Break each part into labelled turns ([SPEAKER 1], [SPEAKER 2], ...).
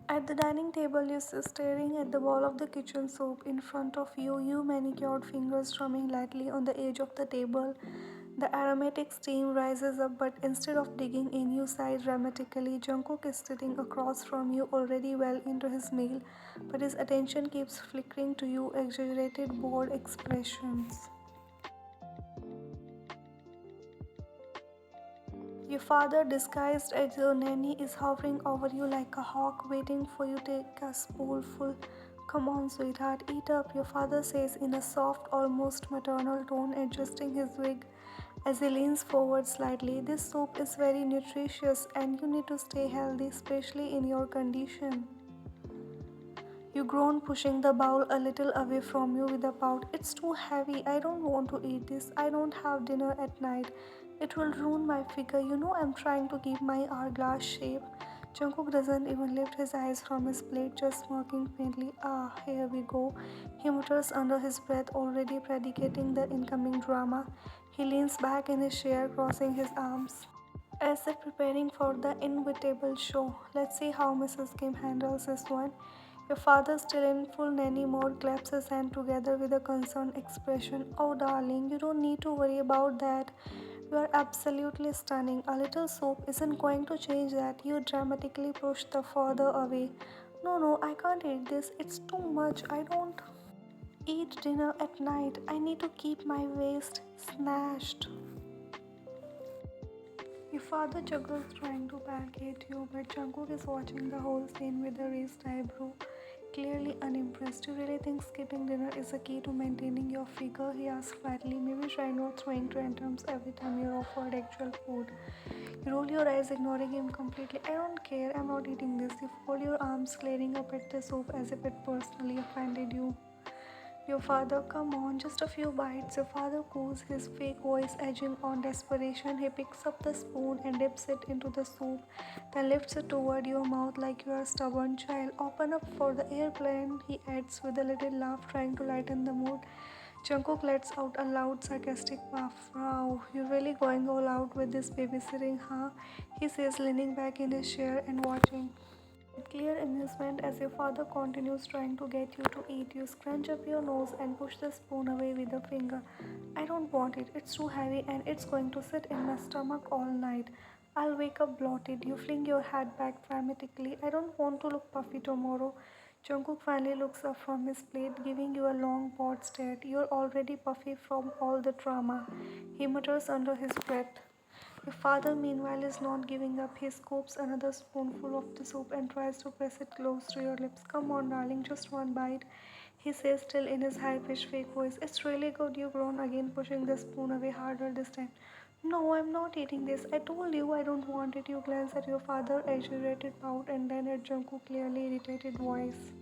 [SPEAKER 1] At the dining table, you sit staring at the wall of the kitchen soup in front of you, manicured fingers drumming lightly on the edge of the table. The aromatic steam rises up, but instead of digging in, you sigh dramatically. Jungkook is sitting across from you, already well into his meal, but his attention keeps flickering to you, exaggerated, bored expressions. Your father, disguised as your nanny, is hovering over you like a hawk, waiting for you to take a spoonful. Come on, sweetheart, eat up, your father says in a soft, almost maternal tone, adjusting his wig as he leans forward slightly. This soup is very nutritious and you need to stay healthy, especially in your condition. You groan, pushing the bowl a little away from you with a pout. It's too heavy. I don't want to eat this. I don't have dinner at night. It will ruin my figure. You know I'm trying to keep my hourglass shape. Jungkook doesn't even lift his eyes from his plate, just smirking faintly. Ah, here we go. He mutters under his breath, already predicating the incoming drama. He leans back in his chair, crossing his arms, as if preparing for the inevitable show. Let's see how Mrs. Kim handles this one. Your father, still in full nanny mode, claps his hand together with a concerned expression. Oh, darling, you don't need to worry about that. You are absolutely stunning. A little soap isn't going to change that. You dramatically push the father away. No, no, I can't eat this. It's too much. I don't eat dinner at night. I need to keep my waist snatched. Your father chuckles, trying to placate you, but Jungkook is watching the whole scene with a raised eyebrow, clearly unimpressed. You really think skipping dinner is a key to maintaining your figure? He asks flatly. Maybe try not throwing tantrums every time you're offered actual food. You roll your eyes, ignoring him completely. I don't care, I'm not eating this. You fold your arms, glaring up at the soup as if it personally offended you. Your father, come on, just a few bites. Your father coos, his fake voice edging on desperation. He picks up the spoon and dips it into the soup, then lifts it toward your mouth like you are a stubborn child. Open up for the airplane, he adds with a little laugh, trying to lighten the mood. Jungkook lets out a loud, sarcastic laugh. Wow, you're really going all out with this babysitting, huh? He says, leaning back in his chair and watching with clear amusement as your father continues trying to get you to eat. You scrunch up your nose and push the spoon away with a finger. I don't want it. It's too heavy and it's going to sit in my stomach all night. I'll wake up bloated. You fling your head back dramatically. I don't want to look puffy tomorrow. Jungkook finally looks up from his plate, giving you a long, bored stare. You're already puffy from all the drama, he mutters under his breath. Your father, meanwhile, is not giving up. He scoops another spoonful of the soup and tries to press it close to your lips. Come on, darling, just one bite, he says, still in his high pitched fake voice. It's really good, you groan again, pushing the spoon away harder this time. No, I'm not eating this. I told you I don't want it. You glance at your father, exaggerated pout, and then at Jungkook's clearly irritated voice.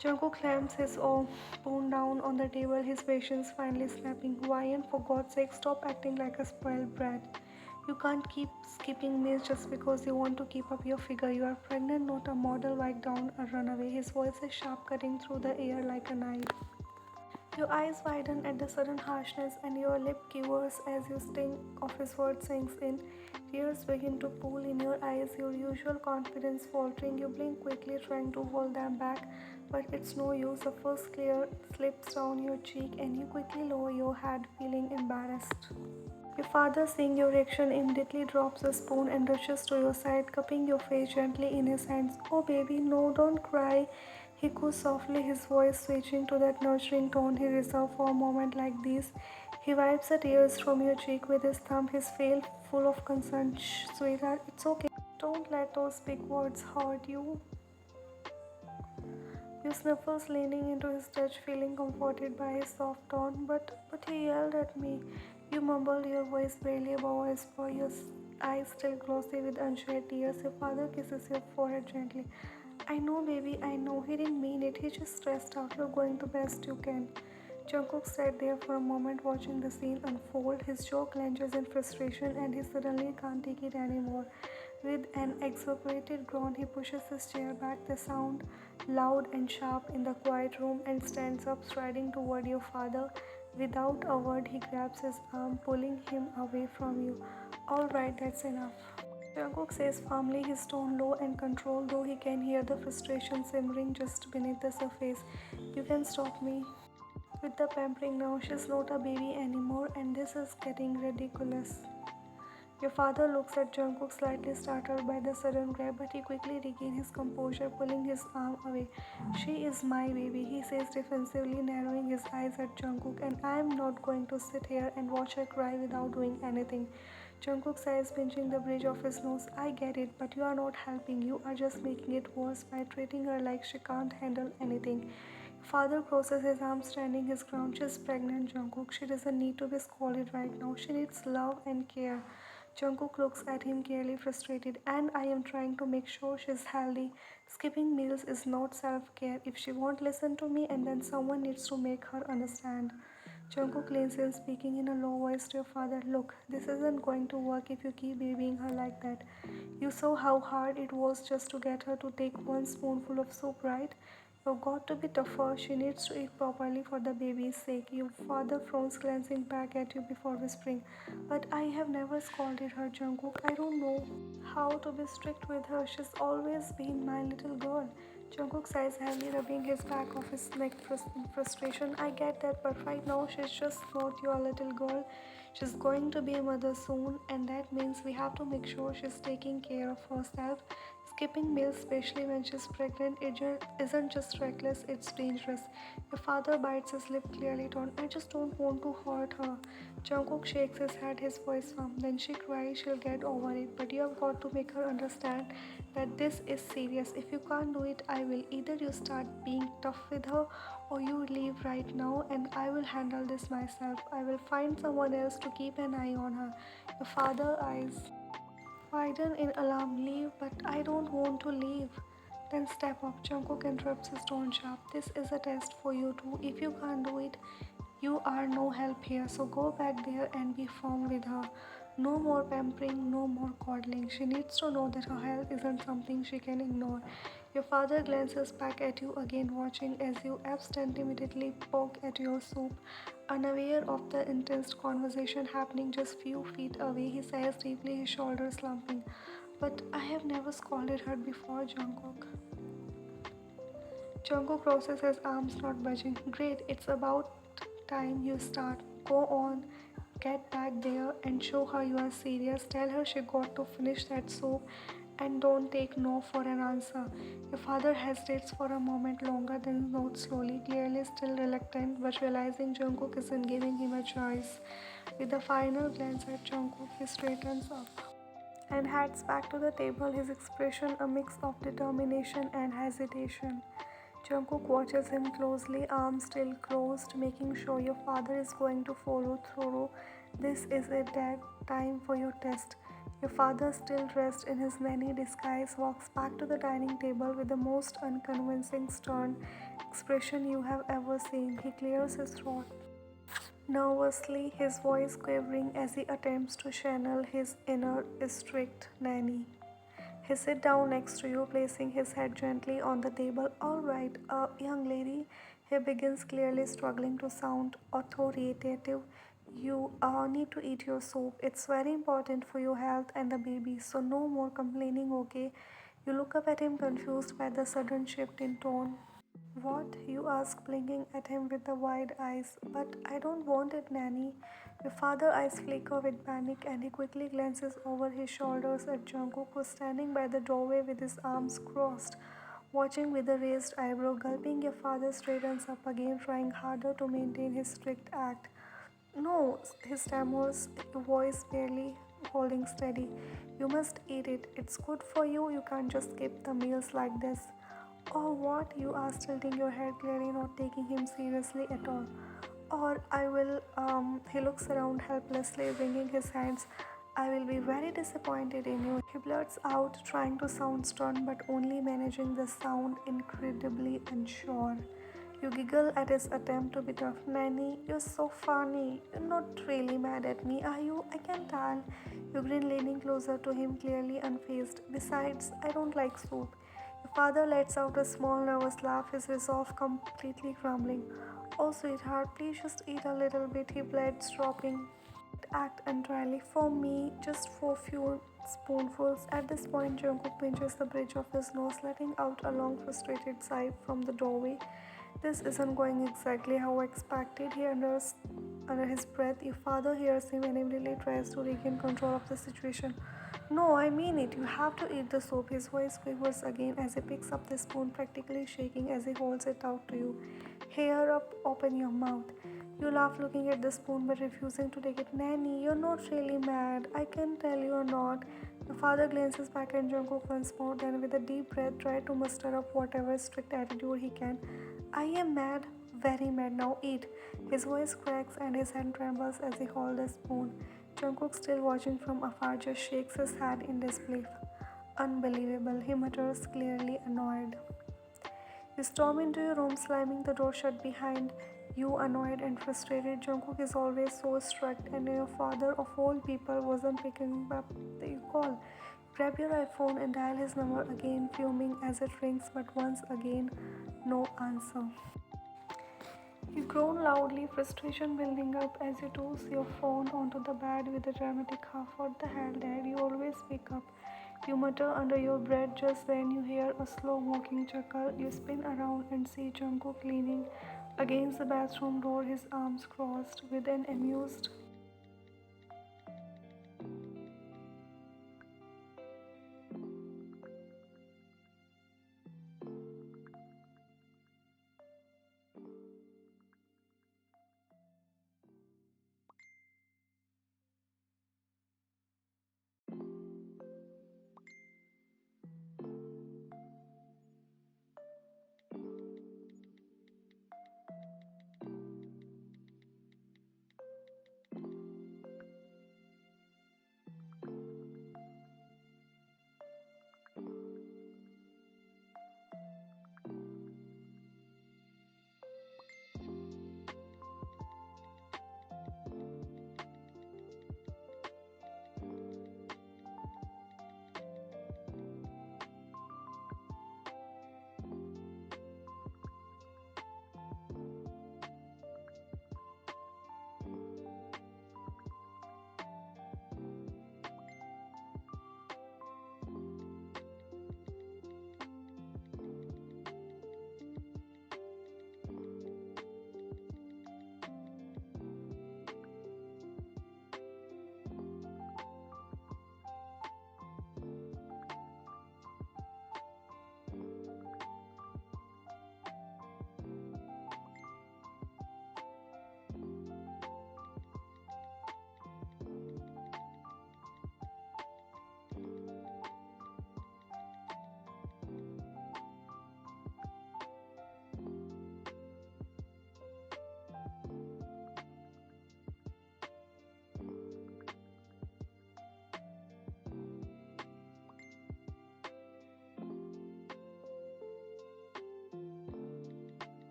[SPEAKER 1] Jungkook clams his spoon down on the table, his patience finally snapping. Ryan, for God's sake, stop acting like a spoiled brat. You can't keep skipping meals just because you want to keep up your figure. You are pregnant, not a model like down a runaway. His voice is sharp, cutting through the air like a knife. Your eyes widen at the sudden harshness, and your lip quivers as your sting of his words sinks in. Tears begin to pool in your eyes, your usual confidence faltering. You blink quickly, trying to hold them back, but it's no use. The first tear slips down your cheek, and you quickly lower your head, feeling embarrassed. Your father, seeing your reaction, immediately drops the spoon and rushes to your side, cupping your face gently in his hands. Oh, baby, no, don't cry. He coos softly, his voice switching to that nurturing tone he reserved for a moment like this. He wipes the tears from your cheek with his thumb, his face full of concern. Shh, sweetheart, it's okay. Don't let those big words hurt you. You sniffles, leaning into his touch, feeling comforted by his soft tone. But he yelled at me. You mumbled, your voice barely above a whisper, your eyes still glossy with unshed tears. Your father kisses your forehead gently. I know, baby, I know. He didn't mean it. He just stressed out. You're going the best you can. Jungkook sat there for a moment watching the scene unfold. His jaw clenches in frustration and he suddenly can't take it anymore. With an exasperated groan, he pushes his chair back, the sound loud and sharp in the quiet room, and stands up, striding toward your father. Without a word, he grabs his arm, pulling him away from you. All right, that's enough. Jungkook says firmly, his tone low and controlled, though he can hear the frustration simmering just beneath the surface. You can stop me with the pampering now. She's not a baby anymore, and this is getting ridiculous. Your father looks at Jungkook, slightly startled by the sudden grab, but he quickly regains his composure, pulling his arm away. She is my baby, he says defensively, narrowing his eyes at Jungkook, and I am not going to sit here and watch her cry without doing anything. Jungkook's eyes pinching the bridge of his nose. I get it, but you are not helping. You are just making it worse by treating her like she can't handle anything. Father crosses his arms, standing his ground. She's pregnant, Jungkook. She doesn't need to be scolded right now. She needs love and care. Jungkook looks at him clearly frustrated, and I am trying to make sure she's healthy. Skipping meals is not self-care. If she won't listen to me, and then someone needs to make her understand. Jungkook leans in, speaking in a low voice to your father. Look, this isn't going to work if you keep babying her like that. You saw how hard it was just to get her to take one spoonful of soup, right? You've got to be tougher. She needs to eat properly for the baby's sake. Your father frowns, glancing back at you before whispering, but I have never scolded her, Jungkook. I don't know how to be strict with her. She's always been my little girl. Jungkook sighs heavily, rubbing his back of his neck in frustration. I get that, but right now she's just not your little girl. She's going to be a mother soon, and that means we have to make sure she's taking care of herself. Skipping meals, especially when she's pregnant, isn't just reckless, it's dangerous. Your father bites his lip, clearly torn. I just don't want to hurt her. Jungkook shakes his head, his voice firm. Then she cries, she'll get over it. But you have got to make her understand that this is serious. If you can't do it, I will. Either you start being tough with her or you leave right now and I will handle this myself. I will find someone else to keep an eye on her. Your father's eyes widen in alarm. Leave, but I don't want to leave. Then step up. Jungkook interrupts his tone sharp. This is a test for you too. If you can't do it, you are no help here. So go back there and be firm with her. No more pampering, no more coddling. She needs to know that her health isn't something she can ignore. Your father glances back at you again, watching as you absent-mindedly poke at your soup. Unaware of the intense conversation happening just few feet away, he sighs deeply, his shoulders slumping. But I have never scolded her before, Jungkook. Jungkook crosses his arms, not budging. Great, it's about time you start. Go on, get back there and show her you are serious. Tell her she got to finish that soup and don't take no for an answer. Your father hesitates for a moment longer, then nods slowly, clearly still reluctant, but realizing Jungkook isn't giving him a choice. With a final glance at Jungkook, he straightens up and heads back to the table, his expression a mix of determination and hesitation. Jungkook watches him closely, arms still closed, making sure your father is going to follow through. This is a dead time for your test. Your father, still dressed in his nanny disguise, walks back to the dining table with the most unconvincing stern expression you have ever seen. He clears his throat nervously, his voice quavering as he attempts to channel his inner strict nanny. He sits down next to you, placing his head gently on the table. All right, young lady, he begins, clearly struggling to sound authoritative. You need to eat your soup. It's very important for your health and the baby, so no more complaining, okay? You look up at him, confused by the sudden shift in tone. What? You ask, blinking at him with the wide eyes. But I don't want it, Nanny. Your father's eyes flicker with panic and he quickly glances over his shoulders at Jungkook, who is standing by the doorway with his arms crossed, watching with a raised eyebrow. Gulping, your father straightens up again, trying harder to maintain his strict act. No, his stammers, voice barely holding steady. You must eat it. It's good for you. You can't just skip the meals like this. Or what? You ask, tilting your head, clearly not taking him seriously at all. Or I will, he looks around helplessly, wringing his hands. I will be very disappointed in you. He blurts out, trying to sound stern, but only managing the sound incredibly unsure. You giggle at his attempt to be tough. Nanny, you're so funny. You're not really mad at me, are you? I can tell. You grin, leaning closer to him, clearly unfazed. Besides, I don't like soup. Your father lets out a small nervous laugh, his resolve completely crumbling. Oh, sweetheart, please just eat a little bit, he pleads, dropping act entirely. For me, just for few spoonfuls. At this point, Jungkook pinches the bridge of his nose, letting out a long, frustrated sigh from the doorway. This isn't going exactly how I expected, he utters under his breath. Your father hears him and immediately tries to regain control of the situation. No, I mean it. You have to eat the soup. His voice quivers again as he picks up the spoon, practically shaking as he holds it out to you. Hair up, open your mouth. You laugh looking at the spoon but refusing to take it. Nanny, you're not really mad. I can tell you're not. The father glances back at Jungkook once more, then with a deep breath tries to muster up whatever strict attitude he can. I am mad, very mad. Now eat. His voice cracks and his hand trembles as he holds the spoon. Jungkook, still watching from afar, just shakes his head in disbelief. Unbelievable, he mutters, clearly annoyed. You storm into your room, slamming the door shut behind you, annoyed and frustrated. Jungkook is always so strict, and your father, of all people, wasn't picking up the call. Grab your iPhone and dial his number again, fuming as it rings, but once again, no answer. You groan loudly, frustration building up as you toss your phone onto the bed with a dramatic huff. What the hell, Dad? You always wake up. You mutter under your breath just when you hear a slow walking chuckle. You spin around and see Jungkook leaning against the bathroom door, his arms crossed, with an amused